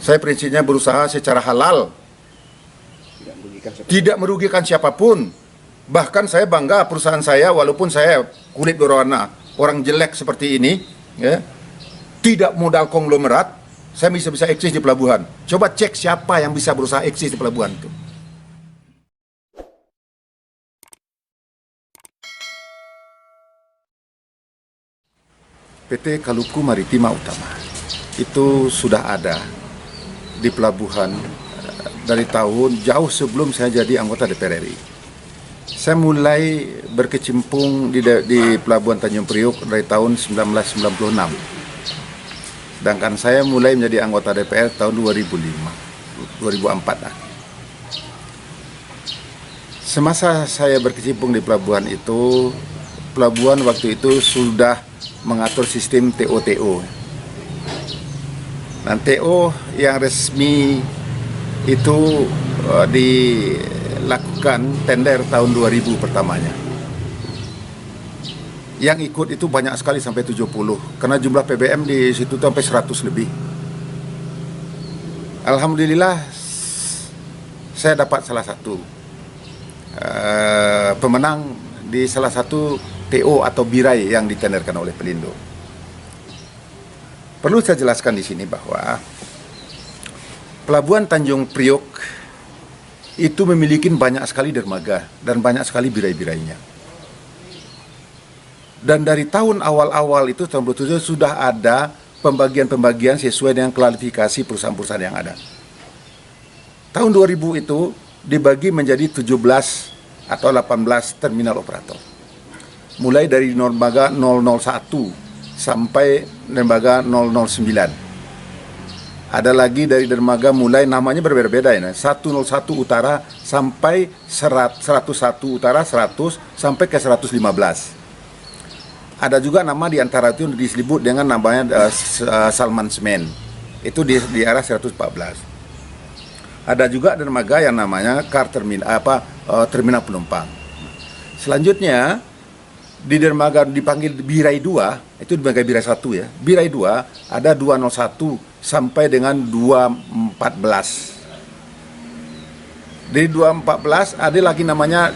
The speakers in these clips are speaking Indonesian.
Saya prinsipnya berusaha secara halal, tidak merugikan siapapun. Bahkan saya bangga perusahaan saya, walaupun saya kulit berwarna, orang jelek seperti ini, ya, tidak modal konglomerat, saya bisa eksis di pelabuhan. Coba cek siapa yang bisa berusaha eksis di pelabuhan itu. PT Kaluku Maritima Utama itu sudah ada di pelabuhan dari tahun jauh sebelum saya jadi anggota DPR RI. Saya mulai berkecimpung di Pelabuhan Tanjung Priok dari tahun 1996. Sedangkan saya mulai menjadi anggota DPR tahun 2004 lah. Semasa saya berkecimpung di pelabuhan itu, pelabuhan waktu itu sudah mengatur sistem TO-TO. Dan TO yang resmi itu dilakukan tender tahun 2000 pertamanya. Yang ikut itu banyak sekali sampai 70, karena jumlah PBM di situ sampai 100 lebih. Alhamdulillah saya dapat salah satu pemenang di salah satu TO atau birai yang ditenderkan oleh Pelindo. Perlu saya jelaskan di sini bahwa Pelabuhan Tanjung Priok itu memiliki banyak sekali dermaga dan banyak sekali birai-birainya. Dan dari tahun awal-awal itu, tahun 2007, sudah ada pembagian-pembagian sesuai dengan klasifikasi perusahaan-perusahaan yang ada. Tahun 2000 itu dibagi menjadi 17 atau 18 terminal operator. Mulai dari dermaga 001 sampai dermaga 009. Ada lagi dari dermaga mulai namanya berbeda-beda ya. 101 Utara sampai 101 Utara, 100 sampai ke 115. Ada juga nama di antara itu disebut dengan namanya Salman Semen. Itu di arah 114. Ada juga dermaga yang namanya terminal penumpang. Selanjutnya di dermaga dipanggil Birai 2, itu dermaga Birai 1 ya. Birai 2 ada 201 sampai dengan 214. Di 214 ada lagi namanya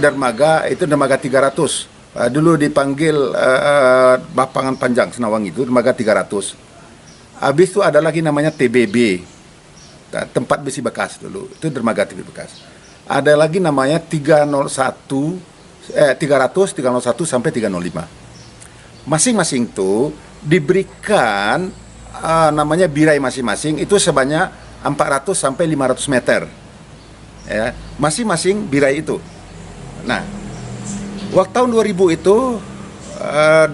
dermaga, itu dermaga 300. Dulu dipanggil Bapangan Panjang Senawangi, itu dermaga 300. Habis itu ada lagi namanya TBB, tempat besi bekas dulu, itu dermaga TBB bekas. Ada lagi namanya 301 sampai 305. Masing-masing itu diberikan namanya birai masing-masing itu sebanyak 400 sampai 500 meter. Ya, masing-masing birai itu. Nah, waktu tahun 2000 itu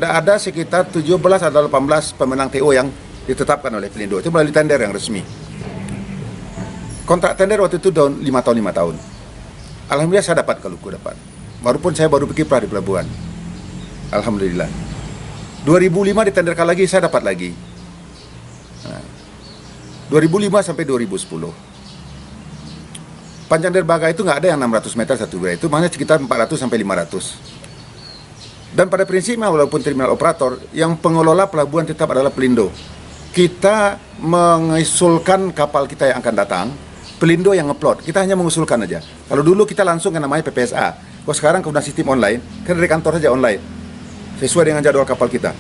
ada sekitar 17 atau 18 pemenang TO yang ditetapkan oleh Pelindo. Itu melalui tender yang resmi. Kontrak tender waktu itu 5 tahun. Alhamdulillah saya dapat Kaluku dapat. Walaupun saya baru berkiprah di pelabuhan. Alhamdulillah. 2005 ditenderkan lagi, saya dapat lagi. Nah, 2005 sampai 2010. Panjang dermaga itu nggak ada yang 600 meter satu birai, itu makanya sekitar 400 sampai 500. Dan pada prinsipnya walaupun terminal operator, yang pengelola pelabuhan tetap adalah Pelindo. Kita mengusulkan kapal kita yang akan datang, Pelindo yang ngeplot, kita hanya mengusulkan aja. Kalau dulu kita langsung yang namanya PPSA, kalau sekarang kemudian sistem online, kan dari kantor saja online, sesuai dengan jadwal kapal kita.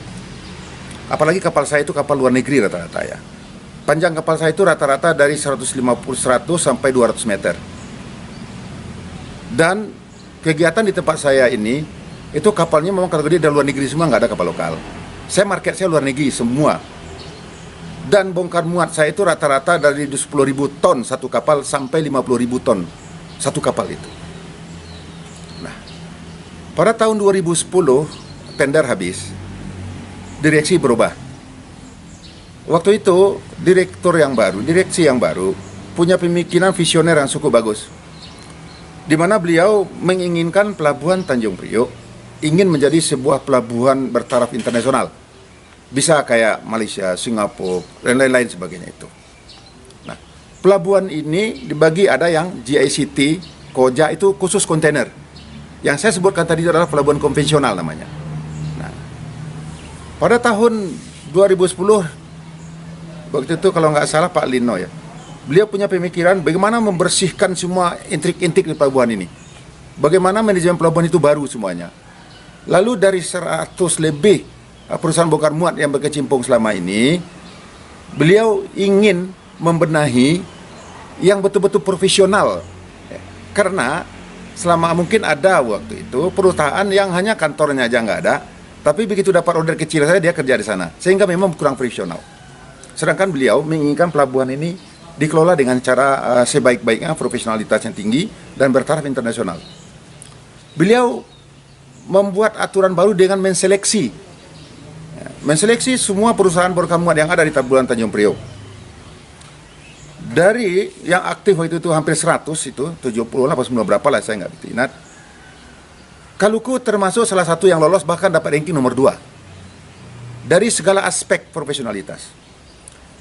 Apalagi kapal saya itu kapal luar negeri rata-rata ya. Panjang kapal saya itu rata-rata dari 100 sampai 200 meter. Dan kegiatan di tempat saya ini, itu kapalnya memang kategori dari luar negeri semua, nggak ada kapal lokal. Saya market saya luar negeri semua. Dan bongkar muat saya itu rata-rata dari 10.000 ton satu kapal sampai 50.000 ton satu kapal itu. Nah, pada tahun 2010 tender habis, direksi berubah. Waktu itu direksi yang baru punya pemikiran visioner yang cukup bagus, di mana beliau menginginkan pelabuhan Tanjung Priok ingin menjadi sebuah pelabuhan bertaraf internasional. Bisa kayak Malaysia, Singapura, dan lain-lain sebagainya itu. Nah, pelabuhan ini dibagi ada yang GICT, Koja itu khusus kontainer. Yang saya sebutkan tadi adalah pelabuhan konvensional namanya. Nah, pada tahun 2010 Waktu itu kalau nggak salah Pak Lino ya. Beliau punya pemikiran bagaimana membersihkan semua intrik-intrik di pelabuhan ini. Bagaimana manajemen pelabuhan itu baru semuanya. Lalu dari 100 lebih perusahaan bongkar muat yang berkecimpung selama ini, beliau ingin membenahi yang betul-betul profesional. Karena selama mungkin ada waktu itu perusahaan yang hanya kantornya aja nggak ada, tapi begitu dapat order kecil saja dia kerja di sana, sehingga memang kurang profesional. Sedangkan beliau menginginkan pelabuhan ini dikelola dengan cara sebaik-baiknya, profesionalitas yang tinggi dan bertaraf internasional. Beliau membuat aturan baru dengan menseleksi semua perusahaan bongkar muat yang ada di pelabuhan Tanjung Priok. Dari yang aktif waktu itu hampir 100 itu, 70 lah, 90 berapa lah, saya nggak ingat. Kaluku termasuk salah satu yang lolos, bahkan dapat ranking nomor 2. Dari segala aspek profesionalitas.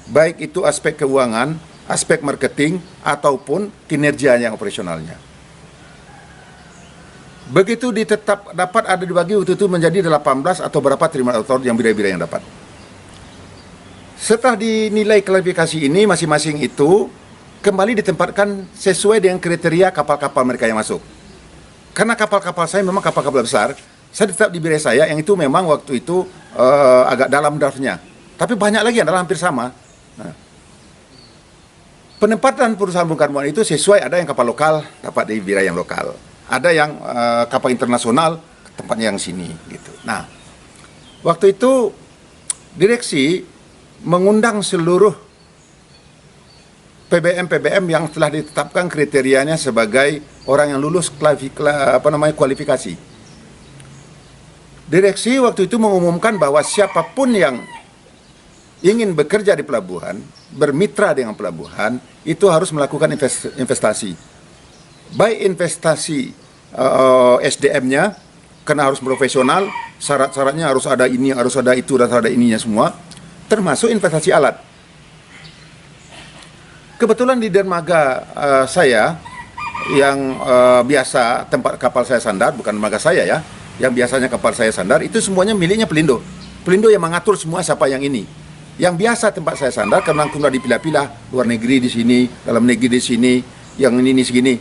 Baik itu aspek keuangan, aspek marketing, ataupun kinerja yang operasionalnya. Begitu dapat ada dibagi waktu itu menjadi 18 atau berapa terminator yang bida-bida yang dapat. Setelah dinilai klasifikasi ini, masing-masing itu kembali ditempatkan sesuai dengan kriteria kapal-kapal mereka yang masuk. Karena kapal-kapal saya memang kapal-kapal besar, saya tetap di bidai saya yang itu memang waktu itu agak dalam draftnya. Tapi banyak lagi yang adalah hampir sama. Nah, penempatan perusahaan bongkar muat itu sesuai, ada yang kapal lokal dapat di bidai yang lokal. Ada yang kapal internasional tempatnya yang sini gitu. Nah, waktu itu direksi mengundang seluruh PBM yang telah ditetapkan kriterianya sebagai orang yang lulus kualifikasi. Direksi waktu itu mengumumkan bahwa siapapun yang ingin bekerja di pelabuhan, bermitra dengan pelabuhan, itu harus melakukan investasi. Baik investasi SDM-nya, karena harus profesional, syarat-syaratnya harus ada ini, harus ada itu, dan harus ada ininya semua, termasuk investasi alat. Kebetulan di dermaga saya, yang biasa tempat kapal saya sandar, bukan dermaga saya ya, yang biasanya kapal saya sandar, itu semuanya miliknya Pelindo. Pelindo yang mengatur semua siapa yang ini. Yang biasa tempat saya sandar, karena sudah dipilah-pilah, luar negeri di sini, dalam negeri di sini, yang ini segini.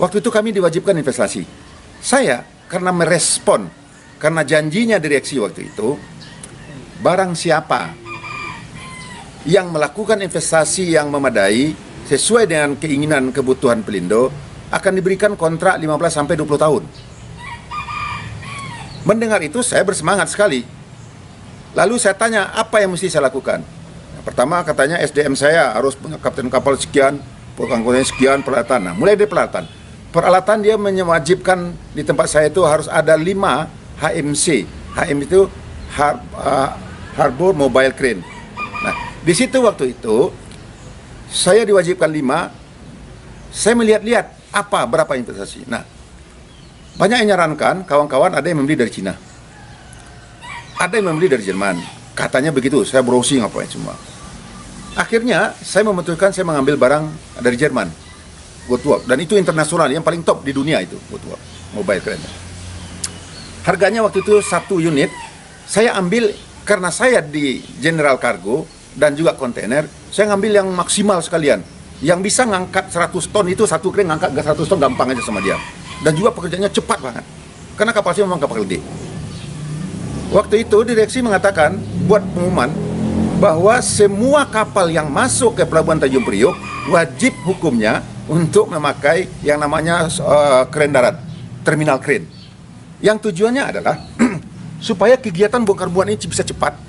Waktu itu kami diwajibkan investasi. Saya karena merespon, karena janjinya direksi waktu itu, barang siapa yang melakukan investasi yang memadai sesuai dengan keinginan kebutuhan Pelindo akan diberikan kontrak 15 sampai 20 tahun. Mendengar itu saya bersemangat sekali. Lalu saya tanya apa yang mesti saya lakukan. Pertama katanya SDM saya harus punya kapten kapal sekian, pengangkutan sekian, peralatan. Nah, mulai dari peralatan. Peralatan dia mewajibkan di tempat saya itu harus ada 5 HMC. HM itu Harbor Mobile Crane. Nah, di situ waktu itu saya diwajibkan 5. Saya melihat-lihat berapa investasi. Nah, banyak yang nyarankan, kawan-kawan ada yang membeli dari Cina. Ada yang membeli dari Jerman. Katanya begitu, saya browsing apa semua. Akhirnya saya memutuskan saya mengambil barang dari Jerman. Woodward, dan itu internasional yang paling top di dunia itu Woodward Mobile Crane. Harganya waktu itu 1 unit saya ambil karena saya di General Cargo dan juga kontainer, saya ngambil yang maksimal sekalian. Yang bisa ngangkat 100 ton itu satu crane ngangkat 100 ton gampang aja sama dia. Dan juga pekerjaannya cepat banget. Karena kapal saya memang kapal gede. Waktu itu direksi mengatakan buat pengumuman bahwa semua kapal yang masuk ke pelabuhan Tanjung Priok wajib hukumnya untuk memakai yang namanya crane darat, terminal crane. Yang tujuannya adalah supaya kegiatan bongkar muat ini bisa cepat.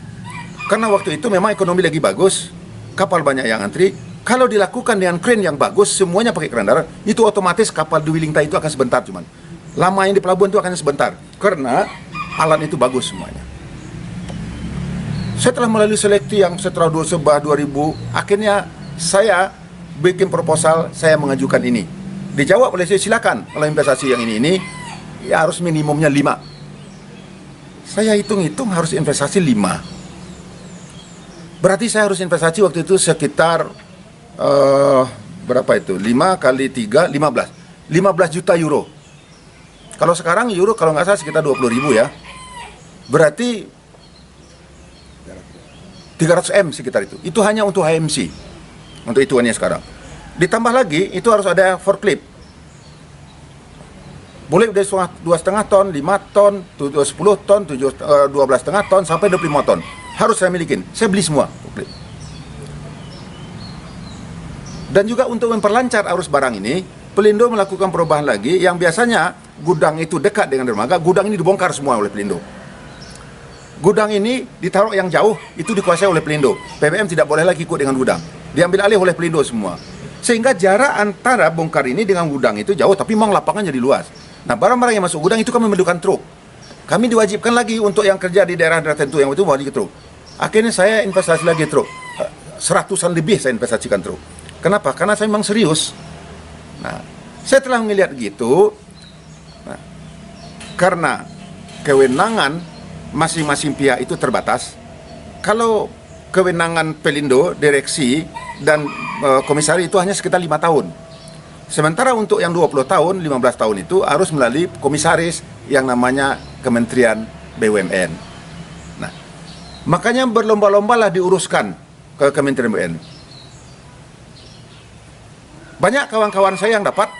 Karena waktu itu memang ekonomi lagi bagus, kapal banyak yang antri. Kalau dilakukan dengan crane yang bagus, semuanya pakai crane darat, itu otomatis kapal di Wellington itu akan sebentar cuman. Lama yang di pelabuhan itu akan sebentar, karena alat itu bagus semuanya. Setelah melalui seleksi yang setelah 2000, akhirnya saya bikin proposal, saya mengajukan ini. Dijawab oleh saya, silakan kalau investasi yang ini ya harus minimumnya 5. Saya hitung-hitung harus investasi 5. Berarti saya harus investasi waktu itu sekitar berapa itu? 5 kali 3, 15 juta euro. Kalau sekarang euro kalau nggak salah sekitar 20.000 ya. Berarti 300 M sekitar itu. Itu hanya untuk HMC, untuk hitungannya sekarang. Ditambah lagi, itu harus ada forklift. Boleh dari 2,5 ton, 5 ton, 10 ton, 12,5 ton, sampai 25 ton. Harus saya milikin. Saya beli semua forklift. Dan juga untuk memperlancar arus barang ini, Pelindo melakukan perubahan lagi, yang biasanya gudang itu dekat dengan dermaga, gudang ini dibongkar semua oleh Pelindo. Gudang ini ditaruh yang jauh, itu dikuasai oleh Pelindo. PPM tidak boleh lagi ikut dengan gudang. Diambil alih oleh Pelindo semua. Sehingga jarak antara bongkar ini dengan gudang itu jauh, tapi memang lapangan jadi luas. Nah, barang-barang yang masuk gudang itu kan memerlukan truk. Kami diwajibkan lagi untuk yang kerja di daerah tertentu yang itu bawa di truk. Akhirnya saya investasi lagi truk. Seratusan lebih saya investasikan truk. Kenapa? Karena saya memang serius. Nah, saya telah melihat gitu, nah, karena kewenangan masing-masing pihak itu terbatas. Kalau kewenangan Pelindo, direksi, dan komisaris itu hanya sekitar 5 tahun. Sementara untuk yang 20 tahun, 15 tahun itu harus melalui komisaris yang namanya Kementerian BUMN. Nah, makanya berlomba-lombalah diuruskan ke Kementerian BUMN. Banyak kawan-kawan saya yang dapat.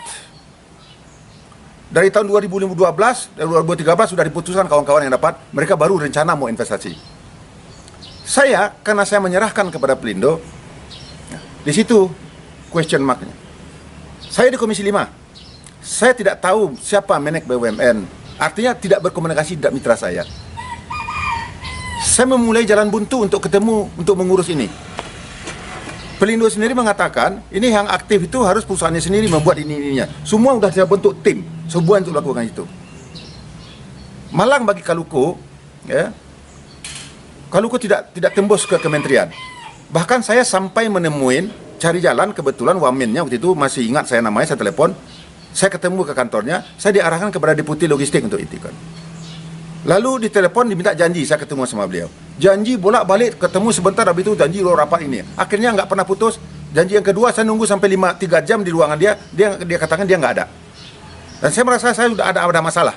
Dari tahun 2012, dari 2013 sudah diputuskan kawan-kawan yang dapat. Mereka baru rencana mau investasi. Saya, karena saya menyerahkan kepada Pelindo, di situ question mark-nya. Saya di Komisi 5. Saya tidak tahu siapa menek BUMN. Artinya tidak berkomunikasi, tidak mitra saya. Saya memulai jalan buntu untuk ketemu, untuk mengurus ini. Pelindo sendiri mengatakan, ini yang aktif itu harus perusahaannya sendiri membuat ininya. Semua sudah saya bentuk tim, sebuah untuk lakukan itu. Malang bagi Kaluku, ya, Kaluku tidak tembus ke kementerian. Bahkan saya sampai menemuin, cari jalan, kebetulan wamennya waktu itu masih ingat saya namanya, saya telepon, saya ketemu ke kantornya, saya diarahkan kepada deputi logistik untuk itu kan. Lalu ditelepon diminta janji, saya ketemu sama beliau. Janji bolak-balik, ketemu sebentar, habis itu janji lo rapat ini. Akhirnya nggak pernah putus. Janji yang kedua saya nunggu sampai 3 jam di ruangan dia katakan dia nggak ada. Dan saya merasa saya sudah ada masalah.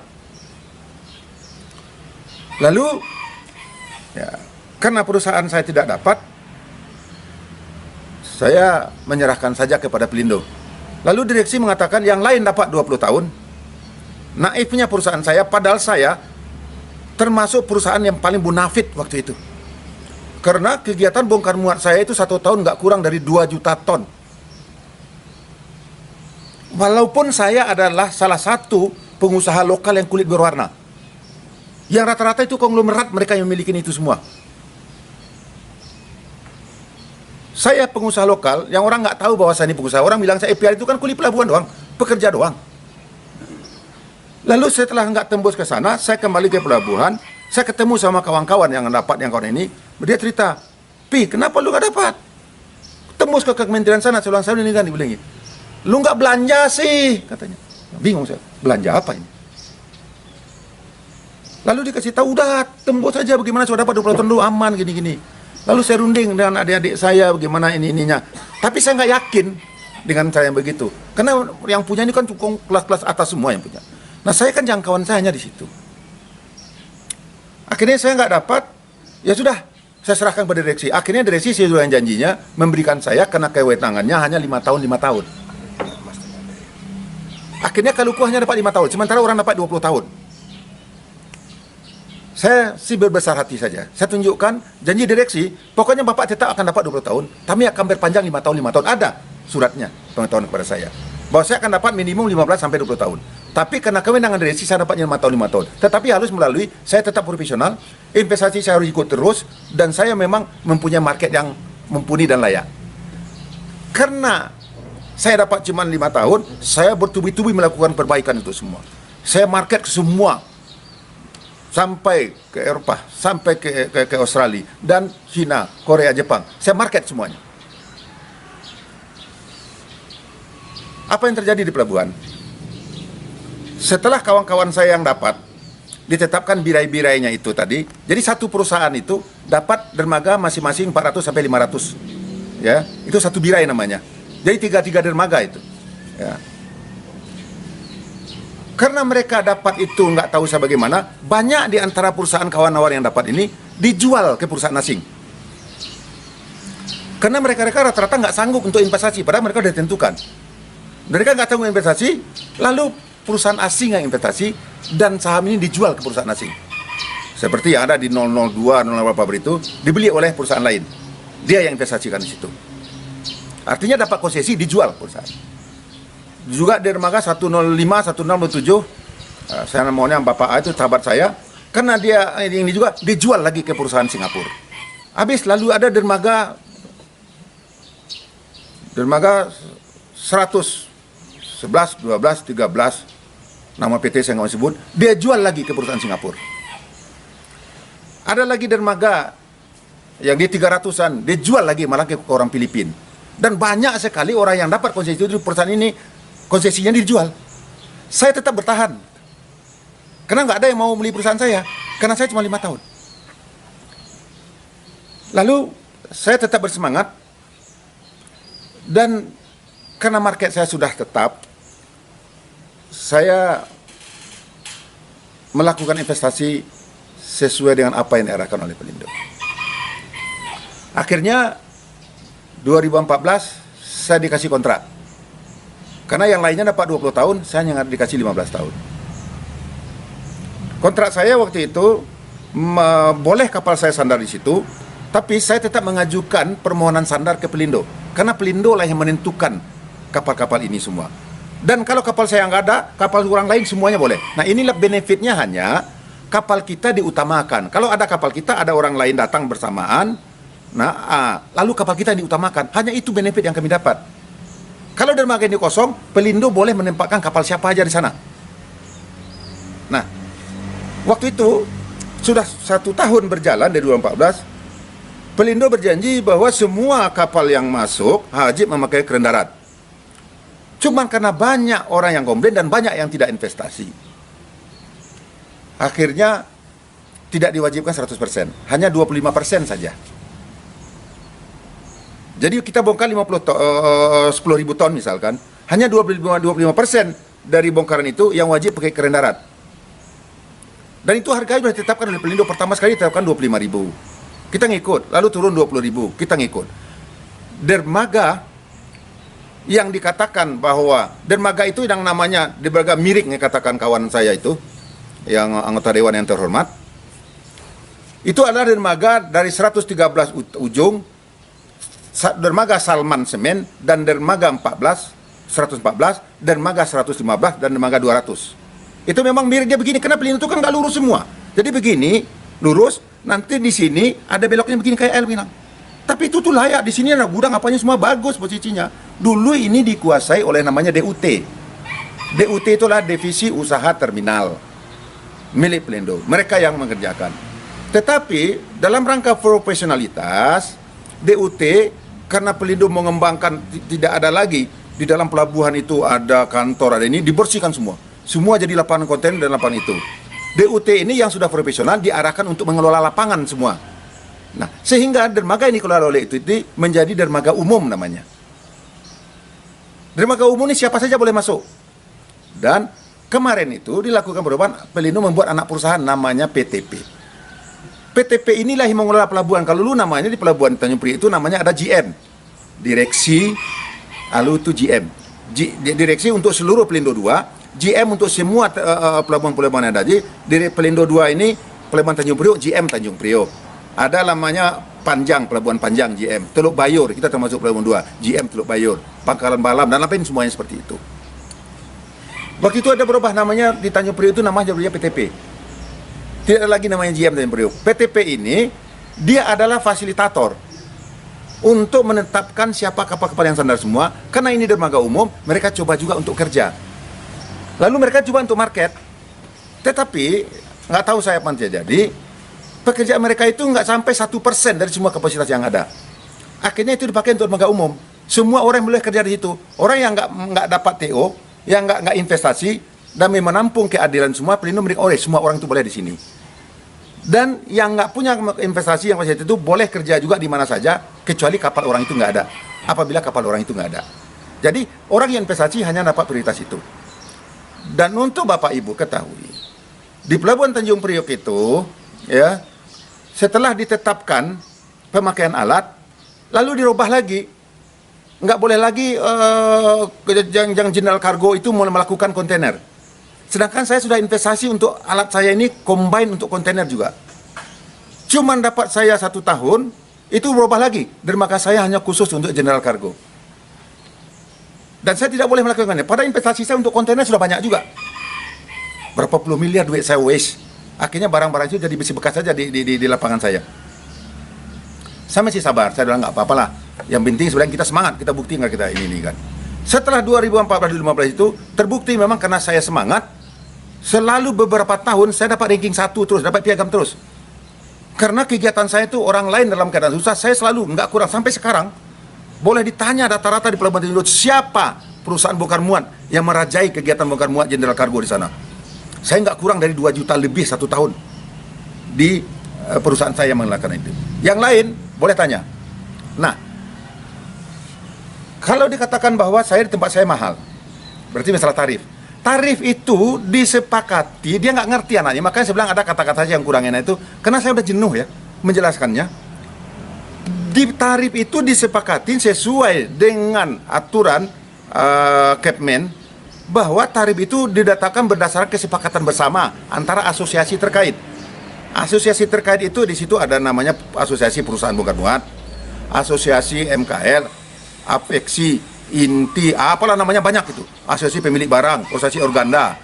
Lalu ya, karena perusahaan saya tidak dapat, saya menyerahkan saja kepada Pelindo. Lalu direksi mengatakan yang lain dapat 20 tahun. Naifnya perusahaan saya, padahal saya termasuk perusahaan yang paling bonafit waktu itu. Karena kegiatan bongkar muat saya itu 1 tahun nggak kurang dari 2 juta ton. Walaupun saya adalah salah satu pengusaha lokal yang kulit berwarna. Yang rata-rata itu konglomerat mereka yang memiliki itu semua. Saya pengusaha lokal, yang orang nggak tahu bahwa saya ini pengusaha. Orang bilang saya EPR itu kan kulit pelabuhan doang, pekerja doang. Lalu setelah nggak tembus ke sana, saya kembali ke pelabuhan, saya ketemu sama kawan-kawan yang dapat, yang kawan ini, dia cerita, Pi, kenapa lu nggak dapat? Tembus ke kementerian sana, saya bilang, saya ini kan dibilang, lu nggak belanja sih, katanya. Bingung saya, belanja apa ini? Lalu dikasih tahu, udah tembus saja, bagaimana sudah dapat 20 ton dulu, aman, gini-gini. Lalu saya runding dengan adik-adik saya, bagaimana ininya. Tapi saya nggak yakin dengan cara yang begitu, karena yang punya ini kan cukup kelas-kelas atas semua yang punya. Nah, saya kan jangkauan saya hanya di situ. Akhirnya saya nggak dapat, ya sudah, saya serahkan pada direksi. Akhirnya direksi sesuai dengan janjinya memberikan saya karena kewenangannya hanya 5 tahun, 5 tahun. Akhirnya Kaluku hanya dapat 5 tahun, sementara orang dapat 20 tahun. Saya sih berbesar hati saja. Saya tunjukkan janji direksi, pokoknya Bapak tetap akan dapat 20 tahun, kami akan berpanjang 5 tahun, 5 tahun. Ada suratnya, pengetahuan kepada saya. Bahwa saya akan dapat minimum 15 sampai 20 tahun. Tapi karena kewenangan direksi saya dapatnya 5 tahun, 5 tahun. Tetapi harus melalui, saya tetap profesional, investasi saya harus ikut terus, dan saya memang mempunyai market yang mumpuni dan layak. Karena saya dapat cuma 5 tahun, saya bertubi-tubi melakukan perbaikan itu semua. Saya market ke semua, sampai ke Eropa, sampai ke Australia, dan China, Korea, Jepang. Saya market semuanya. Apa yang terjadi di pelabuhan? Setelah kawan-kawan saya yang dapat, ditetapkan birai-birainya itu tadi, jadi satu perusahaan itu dapat dermaga masing-masing 400 sampai 500. Ya, itu satu birai namanya. Jadi 3 dermaga itu. Ya. Karena mereka dapat itu nggak tahu saya bagaimana, banyak di antara perusahaan kawan-kawan yang dapat ini dijual ke perusahaan asing. Karena mereka rata-rata nggak sanggup untuk investasi, padahal mereka sudah ditentukan. Mereka nggak tahu investasi, lalu perusahaan asing yang investasi, dan saham ini dijual ke perusahaan asing. Seperti yang ada di 002, 008 itu, dibeli oleh perusahaan lain. Dia yang investasikan di situ. Artinya dapat konsesi, dijual perusahaan. Juga dermaga 105, 107, saya namanya Bapak A itu sahabat saya, karena dia ini juga dijual lagi ke perusahaan Singapura. Habis lalu ada dermaga 100, 11, 12, 13, nama PT saya nggak mau sebut, dia jual lagi ke perusahaan Singapura. Ada lagi dermaga yang di 300-an, dia jual lagi malah ke orang Filipina. Dan banyak sekali orang yang dapat konsesi itu di perusahaan ini, konsesinya dijual. Saya tetap bertahan. Karena nggak ada yang mau beli perusahaan saya, karena saya cuma 5 tahun. Lalu saya tetap bersemangat, dan karena market saya sudah tetap, saya melakukan investasi sesuai dengan apa yang diarahkan oleh Pelindo. Akhirnya 2014 saya dikasih kontrak. Karena yang lainnya dapat 20 tahun, saya hanya dikasih 15 tahun. Kontrak saya waktu itu boleh kapal saya sandar di situ, tapi saya tetap mengajukan permohonan sandar ke Pelindo. Karena Pelindo lah yang menentukan kapal-kapal ini semua. Dan kalau kapal saya nggak ada, kapal orang lain semuanya boleh. Nah, inilah benefitnya, hanya kapal kita diutamakan. Kalau ada kapal kita, ada orang lain datang bersamaan, lalu kapal kita diutamakan. Hanya itu benefit yang kami dapat. Kalau dermaga ini kosong, Pelindo boleh menempatkan kapal siapa aja di sana. Nah, waktu itu sudah 1 tahun berjalan dari 2014, Pelindo berjanji bahwa semua kapal yang masuk wajib memakai keren darat. Cuma karena banyak orang yang komplain dan banyak yang tidak investasi, akhirnya tidak diwajibkan 100%, hanya 25% saja. Jadi kita bongkar 10.000 ton misalkan, hanya 25% dari bongkaran itu yang wajib pakai keren darat. Dan itu harganya sudah ditetapkan oleh Pelindo, pertama sekali ditetapkan 25.000. Kita ngikut, lalu turun 20.000, kita ngikut. Dermaga yang dikatakan bahwa dermaga itu yang namanya dermaga miring, yang katakan kawan saya itu, yang anggota dewan yang terhormat, itu adalah dermaga dari 113 ujung, dermaga Salman Semen, dan dermaga 114, dermaga 115, dan dermaga 200. Itu memang miripnya begini, karena Pelindo itu kan nggak lurus semua. Jadi begini, lurus, nanti di sini ada beloknya begini kayak L bilang. Tapi itu tuh layak, di sini ada gudang apanya semua bagus posisinya. Dulu ini dikuasai oleh namanya DUT. DUT itulah Divisi Usaha Terminal milik Pelindo. Mereka yang mengerjakan. Tetapi dalam rangka profesionalitas, DUT karena Pelindo mengembangkan, tidak ada lagi di dalam pelabuhan itu ada kantor, ada ini, dibersihkan semua. Semua jadi lapangan kontainer dan lapangan itu. DUT ini yang sudah profesional diarahkan untuk mengelola lapangan semua. Nah, sehingga dermaga ini dikelola oleh itu menjadi dermaga umum namanya. Dermaga umum ini siapa saja boleh masuk. Dan kemarin itu dilakukan perubahan, Pelindo membuat anak perusahaan namanya PTP. PTP inilah yang mengelola pelabuhan. Kalau dulu namanya di pelabuhan Tanjung Priok itu namanya ada GM. Direksi, lalu itu GM. Direksi untuk seluruh Pelindo 2, GM untuk semua pelabuhan-pelabuhan yang ada. Jadi dari Pelindo 2 ini, pelabuhan Tanjung Priok, GM Tanjung Priok. Ada namanya Panjang, pelabuhan Panjang, GM. Teluk Bayur, kita termasuk pelabuhan 2, GM Teluk Bayur. Pangkalan Balam, dan lain semuanya seperti itu. Waktu itu ada berubah namanya di Tanjung Priok itu namanya PTP. Tidak ada lagi namanya GM Tanjung Priok. PTP ini, dia adalah fasilitator untuk menetapkan siapa kapal-kapal yang sandar semua. Karena ini dermaga umum, mereka coba juga untuk kerja. Lalu mereka coba untuk market. Tetapi, nggak tahu saya apa yang terjadi, pekerjaan mereka itu nggak sampai 1% dari semua kapasitas yang ada. Akhirnya itu dipakai untuk dermaga umum. Semua orang boleh kerja di situ. Orang yang nggak dapat TO, yang nggak investasi, dan menampung keadilan semua, Pelindo memberikan semua orang itu boleh di sini. Dan yang nggak punya investasi yang fasilitas itu boleh kerja juga di mana saja, kecuali kapal orang itu nggak ada. Apabila kapal orang itu nggak ada. Jadi orang yang investasi hanya dapat prioritas itu. Dan untuk Bapak Ibu ketahui, di Pelabuhan Tanjung Priok itu, ya, setelah ditetapkan pemakaian alat, Lalu dirubah lagi, nggak boleh lagi yang general cargo itu mau melakukan kontainer. Sedangkan saya sudah investasi untuk alat saya ini combine untuk kontainer juga. Cuman dapat saya 1 tahun, itu berubah lagi. Dermaga saya hanya khusus untuk general cargo. Dan saya tidak boleh melakukannya. Pada investasi saya untuk kontainer sudah banyak juga. Berapa puluh miliar duit saya waste. Akhirnya barang-barang itu jadi besi bekas saja di lapangan saya. Saya masih sabar. Saya bilang nggak apa-apalah. Yang penting sebenarnya kita semangat. Kita buktikan kita ini kan. Setelah 2014-2015 itu, terbukti memang karena saya semangat, selalu beberapa tahun saya dapat ranking 1 terus, dapat piagam terus. Karena kegiatan saya itu orang lain dalam keadaan susah, saya selalu nggak kurang. Sampai sekarang, boleh ditanya rata-rata di Pelabuhan Tanjung Priok, siapa perusahaan bongkar muat yang merajai kegiatan bongkar muat general cargo di sana. Saya nggak kurang dari 2 juta lebih 1 tahun di perusahaan saya yang melakukan itu. Yang lain, boleh tanya. Nah, kalau dikatakan bahwa saya di tempat saya mahal, berarti masalah tarif. Tarif itu disepakati, dia nggak ngerti anaknya. Makanya saya bilang ada kata-kata yang kurangnya itu, karena saya udah jenuh ya menjelaskannya. Di tarif itu disepakati sesuai dengan aturan Kepmen, bahwa tarif itu didatangkan berdasarkan kesepakatan bersama antara asosiasi terkait. Asosiasi terkait itu di situ ada namanya Asosiasi Perusahaan Bongkar Muat, Asosiasi MKL, Apeksi, Inti, apalah namanya banyak itu. Asosiasi Pemilik Barang, Asosiasi Organda.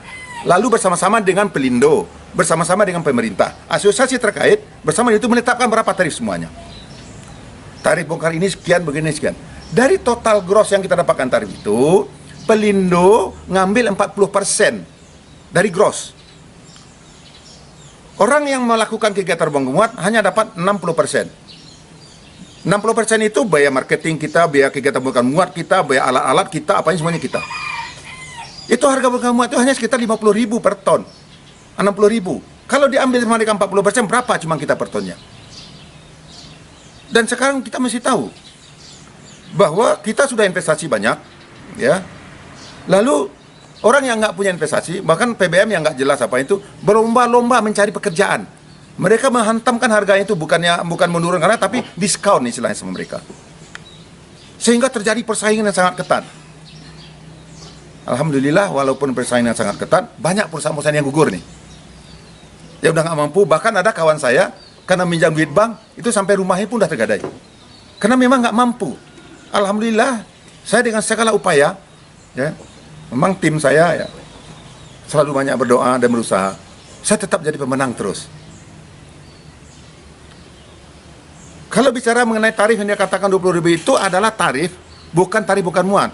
Lalu bersama-sama dengan Pelindo, bersama-sama dengan pemerintah. Asosiasi terkait bersama itu menetapkan berapa tarif semuanya. Tarif bongkar ini sekian, begini sekian. Dari total gross yang kita dapatkan tarif itu, Pelindo ngambil 40% dari gross. Orang yang melakukan kegiatan bongkar muat hanya dapat 60%. 60% itu biaya marketing kita, biaya kegiatan bongkar muat kita, biaya alat-alat kita, apanya semuanya kita. Itu harga bongkar muat itu hanya sekitar 50.000 per ton. 60.000. Kalau diambil sama dengan 40%, berapa cuma kita per tonnya? Dan sekarang kita mesti tahu bahwa kita sudah investasi banyak, ya. Lalu orang yang nggak punya investasi, bahkan PBM yang nggak jelas apa itu, berlomba-lomba mencari pekerjaan. Mereka menghantamkan harganya itu bukan menurun karena tapi diskon istilahnya sama mereka. Sehingga terjadi persaingan yang sangat ketat. Alhamdulillah walaupun persaingan yang sangat ketat, banyak perusahaan-perusahaan yang gugur nih. Ya udah nggak mampu, bahkan ada kawan saya karena minjam duit bank itu sampai rumahnya pun udah tergadai. Karena memang nggak mampu. Alhamdulillah saya dengan segala upaya, ya, memang tim saya ya selalu banyak berdoa dan berusaha. Saya tetap jadi pemenang terus. Kalau bicara mengenai tarif yang dia katakan 20.000 itu adalah tarif, bukan tarif bukan muat.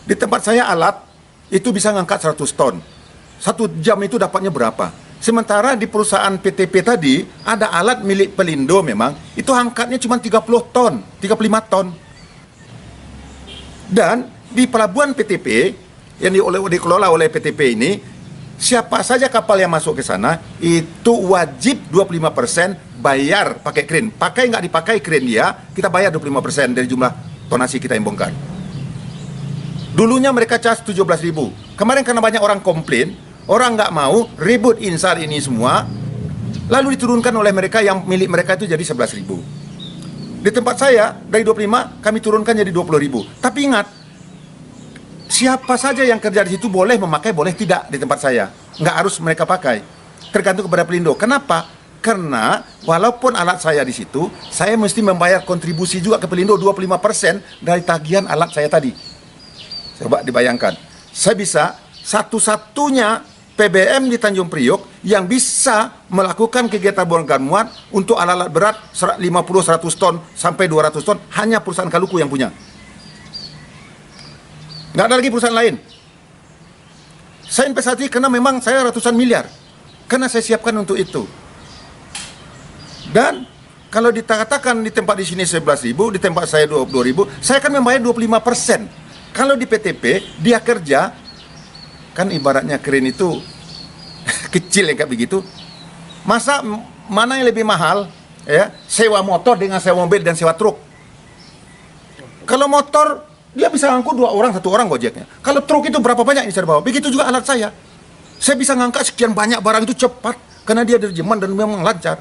Di tempat saya alat itu bisa ngangkat 100 ton. 1 jam itu dapatnya berapa? Sementara di perusahaan PTP tadi ada alat milik Pelindo memang itu angkatnya cuma 30 ton, 35 ton. Dan di pelabuhan PTP yang dikelola oleh PTP ini, siapa saja kapal yang masuk ke sana itu wajib 25% bayar pakai crane. Pakai nggak dipakai crane dia, kita bayar 25% dari jumlah tonasi kita yang bongkar. Dulunya mereka cas 17.000. Kemarin karena banyak orang komplain, orang nggak mau ribut insar ini semua, lalu diturunkan oleh mereka yang milik mereka itu jadi 11.000. Di tempat saya dari 25 kami turunkan jadi 20.000. Tapi ingat, siapa saja yang kerja di situ boleh memakai, boleh tidak di tempat saya. Nggak harus mereka pakai. Tergantung kepada Pelindo. Kenapa? Karena walaupun alat saya di situ, saya mesti membayar kontribusi juga ke Pelindo 25% dari tagihan alat saya tadi. Coba dibayangkan. Saya bisa satu-satunya PBM di Tanjung Priok yang bisa melakukan kegiatan bongkar muat untuk alat-alat berat 50-100 ton sampai 200 ton hanya perusahaan Kaluku yang punya. Nggak ada lagi perusahaan lain. Saya investasi karena memang saya ratusan miliar. Karena saya siapkan untuk itu. Dan kalau dikatakan di tempat di sini 11.000, di tempat saya 22.000, saya akan membayar 25%. Kalau di PTP dia kerja, kan ibaratnya crane itu kecil ya kayak begitu. Masa mana yang lebih mahal? Ya, sewa motor dengan sewa mobil dan sewa truk. Kalau motor dia bisa ngangkut 2 orang, 1 orang gojeknya. Kalau truk itu berapa banyak yang bisa dibawa? Begitu juga alat saya. Saya bisa ngangkat sekian banyak barang itu cepat karena dia derjeman dan memang lancar.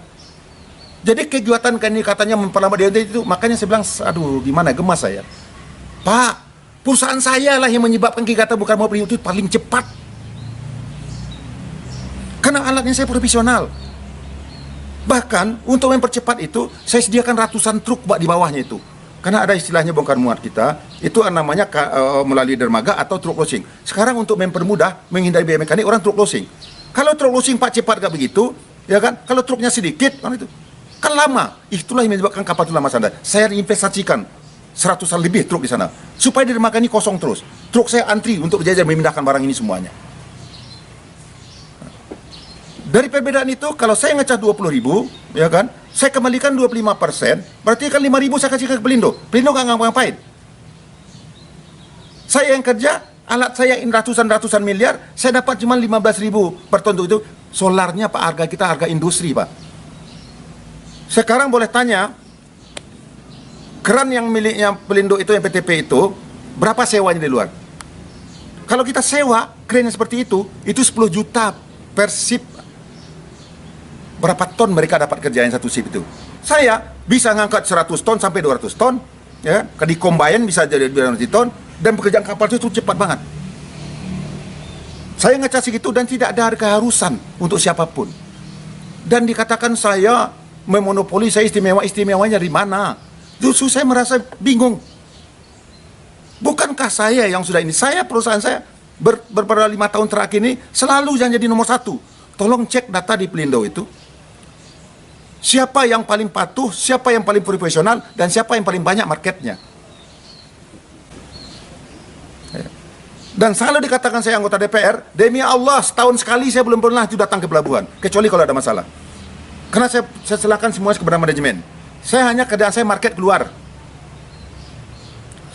Jadi kegiatan kan ini katanya memperlambat dia itu, makanya saya bilang, aduh gimana, gemas saya. Pak, perusahaan saya lah yang menyebabkan kegiatan bukan mau itu paling cepat. Karena alatnya saya profesional. Bahkan untuk mempercepat itu, saya sediakan ratusan truk Pak di bawahnya itu. Karena ada istilahnya bongkar muat kita, itu namanya melalui dermaga atau truk lossing. Sekarang untuk mempermudah, menghindari biaya mekanik, orang truk lossing. Kalau truk lossing Pak cepat gak begitu, ya kan? Kalau truknya sedikit, kan lama. Itulah yang menyebabkan kapal itu lama sana. Saya investasikan seratusan lebih truk di sana, supaya di dermaga ini kosong terus. Truk saya antri untuk berjajar memindahkan barang ini semuanya. Dari perbedaan itu, kalau saya ngecas 20.000, ya kan, saya kembalikan 25%, berarti kan 5.000 saya kasih ke Pelindo. Pelindo nggak ngapain. Saya yang kerja, alat saya ratusan miliar, saya dapat cuma 15.000 per ton itu. Solarnya Pak, harga kita harga industri Pak. Sekarang boleh tanya, keran yang miliknya Pelindo itu, yang PTP itu, berapa sewanya di luar? Kalau kita sewa, keran yang seperti itu 10 juta per ship. Berapa ton mereka dapat kerjaan satu ship itu? Saya bisa ngangkat 100 ton sampai 200 ton, ya, di combine bisa jadi 200 ton, dan pekerjaan kapal itu cepat banget. Saya ngecas segitu dan tidak ada keharusan untuk siapapun. Dan dikatakan saya memonopoli, saya istimewanya di mana? Justru saya merasa bingung. Bukankah saya yang sudah ini? Saya, perusahaan saya beberapa 5 tahun terakhir ini selalu yang jadi nomor 1. Tolong cek data di Pelindo itu. Siapa yang paling patuh, siapa yang paling profesional, dan siapa yang paling banyak marketnya. Dan selalu dikatakan saya anggota DPR, demi Allah setahun sekali saya belum pernah itu datang ke pelabuhan, kecuali kalau ada masalah. Karena saya serahkan semuanya kepada manajemen. Saya hanya kerjaan saya market keluar.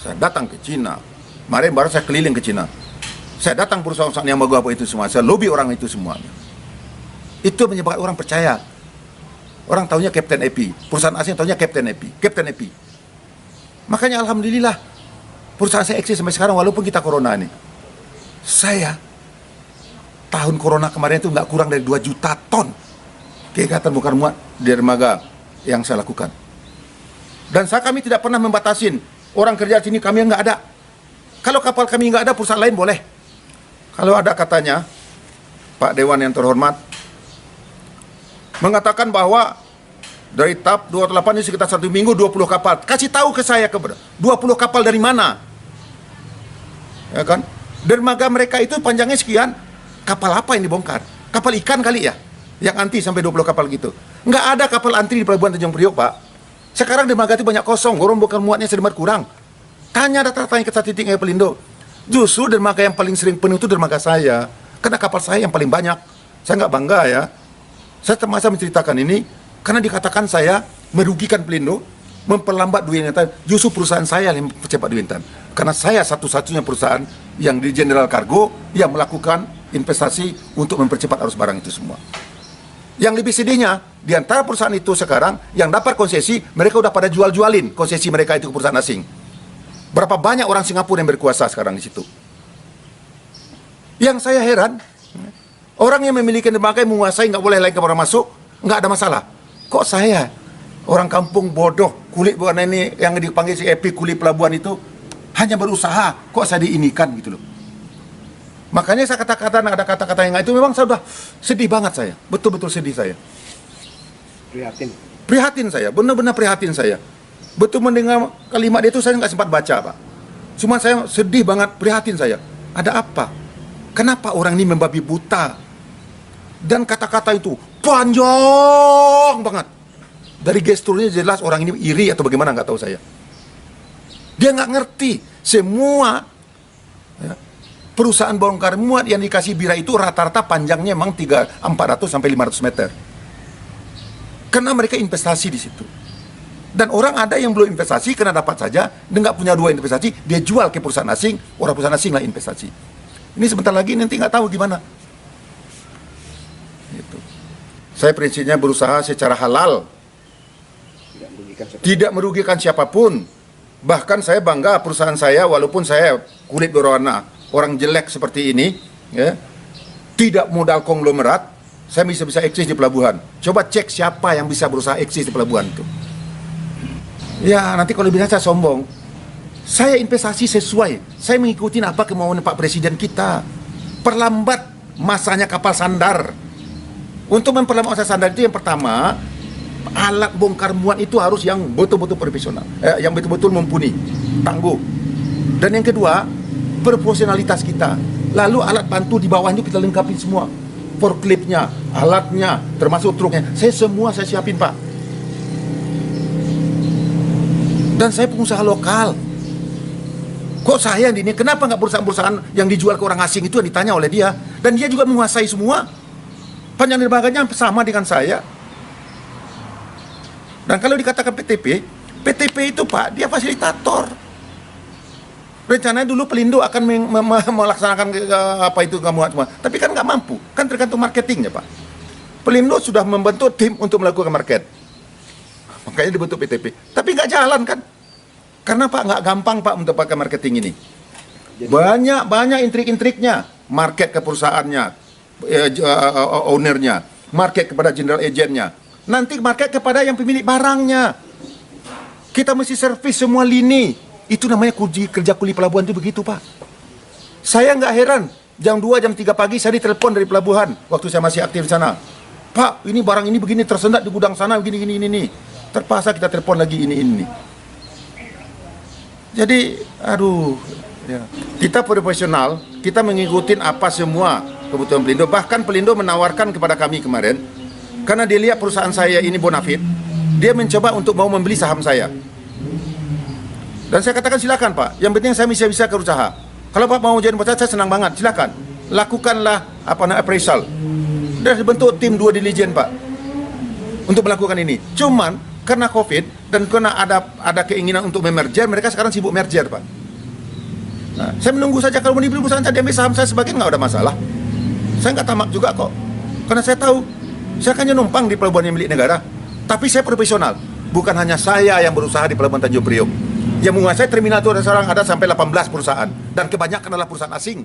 Saya datang ke Cina. Kemarin baru saya keliling ke Cina. Saya datang perusahaan-perusahaan yang bagus itu semua. Saya lobby orang itu semuanya. Itu menyebabkan orang percaya. Orang taunya Captain Epi, perusahaan asing taunya Captain Epi. Makanya alhamdulillah perusahaan saya eksis sampai sekarang walaupun kita corona ini. Saya tahun corona kemarin itu nggak kurang dari 2 juta ton kegiatan bongkar muat di dermaga yang saya lakukan. Dan kami tidak pernah membatasin orang kerja sini, kami nggak ada. Kalau kapal kami nggak ada, perusahaan lain boleh. Kalau ada katanya Pak Dewan yang terhormat mengatakan bahwa dari TAP 28 ini sekitar 1 minggu 20 kapal. Kasih tahu ke saya 20 kapal dari mana? Ya kan? Dermaga mereka itu panjangnya sekian. Kapal apa yang dibongkar? Kapal ikan kali ya? Yang anti sampai 20 kapal gitu. Nggak ada kapal antri di pelabuhan Tanjung Priok, Pak. Sekarang dermaga itu banyak kosong, orang bongkar muatnya sedemikian kurang. Tanya data-data ke titiknya Pelindo. Justru dermaga yang paling sering penuh itu dermaga saya. Karena kapal saya yang paling banyak. Saya nggak bangga ya. Saya terpaksa menceritakan ini karena dikatakan saya merugikan Pelindo, memperlambat Dwi Intan. Justru perusahaan saya yang percepat Dwi Intan. Karena saya satu-satunya perusahaan yang di General Cargo yang melakukan investasi untuk mempercepat arus barang itu semua. Yang lebih sedihnya, di antara perusahaan itu sekarang yang dapat konsesi, mereka udah pada jual-jualin konsesi mereka itu ke perusahaan asing. Berapa banyak orang Singapura yang berkuasa sekarang di situ. Yang saya heran, orang yang memiliki dermaga yang menguasai nggak boleh lain kapal masuk, nggak ada masalah. Kok saya, orang kampung bodoh, kulit bukan ini yang dipanggil si Epi, kulit pelabuhan itu, hanya berusaha, kok saya diinikan gitu loh. Makanya saya kata-kata, ada kata-kata yang itu memang saya sudah sedih banget saya, betul-betul sedih saya. Prihatin saya, benar-benar prihatin saya. Betul mendengar kalimat itu saya nggak sempat baca, Pak. Cuma saya sedih banget, prihatin saya. Ada apa? Kenapa orang ini membabi buta? Dan kata-kata itu panjang banget. Dari gesturnya jelas orang ini iri atau bagaimana, nggak tahu saya. Dia nggak ngerti semua ya, perusahaan bongkar muat yang dikasih bira itu rata-rata panjangnya memang 400 sampai 500 meter. Karena mereka investasi di situ. Dan orang ada yang belum investasi karena dapat saja, dia nggak punya 2 investasi, dia jual ke perusahaan asing, orang perusahaan asing lah investasi. Ini sebentar lagi nanti nggak tahu gimana. Gitu. Saya prinsipnya berusaha secara halal, tidak merugikan siapapun. Bahkan saya bangga perusahaan saya, walaupun saya kulit berwarna orang jelek seperti ini, ya, tidak modal konglomerat, saya bisa eksis di pelabuhan. Coba cek siapa yang bisa berusaha eksis di pelabuhan itu. Ya, nanti kalau bilang saya sombong. Saya investasi sesuai. Saya mengikuti apa kemauan Pak Presiden kita. Perlambat masanya kapal sandar. Untuk memperlambat masa sandar itu yang pertama, alat bongkar muat itu harus yang betul-betul profesional, yang betul-betul mumpuni, tangguh. Dan yang kedua, profesionalitas kita. Lalu alat bantu di bawahnya kita lengkapi semua. Forkliftnya, alatnya, termasuk truknya. Saya siapin, Pak. Dan saya pengusaha lokal. Kok saya ini, kenapa nggak perusahaan-perusahaan yang dijual ke orang asing itu yang ditanya oleh dia? Dan dia juga menguasai semua. Panjang lembaganya sama dengan saya. Dan kalau dikatakan PTP itu Pak, dia fasilitator. Rencananya dulu Pelindo akan melaksanakan apa itu kamu semua, tapi kan nggak mampu, kan tergantung marketingnya Pak. Pelindo sudah membentuk tim untuk melakukan market, makanya dibentuk PTP, tapi nggak jalan kan? Karena Pak nggak gampang Pak untuk pakai marketing ini. Banyak intrik-intriknya, market ke perusahaannya, ownernya, market kepada general agentnya, nanti market kepada yang pemilik barangnya. Kita mesti servis semua lini. Itu namanya kerja kuli pelabuhan itu begitu Pak. Saya nggak heran, jam 2, jam 3 pagi saya ditelepon dari pelabuhan waktu saya masih aktif di sana. Pak, ini barang ini begini tersendat di gudang sana begini ini. Terpaksa kita telepon lagi ini. Jadi, aduh, ya. Kita profesional, kita mengikuti apa semua kebutuhan Pelindo. Bahkan Pelindo menawarkan kepada kami kemarin, karena dia lihat perusahaan saya ini bonafit, dia mencoba untuk mau membeli saham saya. Dan saya katakan silakan Pak, yang penting saya bisa berusaha. Kalau Pak mau jadi bos saya senang banget, silakan. Lakukanlah appraisal. Dan dibentuk tim 2 dilijen Pak untuk melakukan ini. Cuman karena COVID dan karena ada keinginan untuk memerger, mereka sekarang sibuk merger Pak. Nah, saya menunggu saja kalau mau dibeli perusahaan saya, diambil saham saya sebagian nggak ada masalah. Saya nggak tamak juga kok, karena saya tahu saya akan numpang di pelabuhan yang milik negara. Tapi saya profesional, bukan hanya saya yang berusaha di pelabuhan Tanjung Priok. Yang menguasai terminal itu ada sampai 18 perusahaan dan kebanyakan adalah perusahaan asing.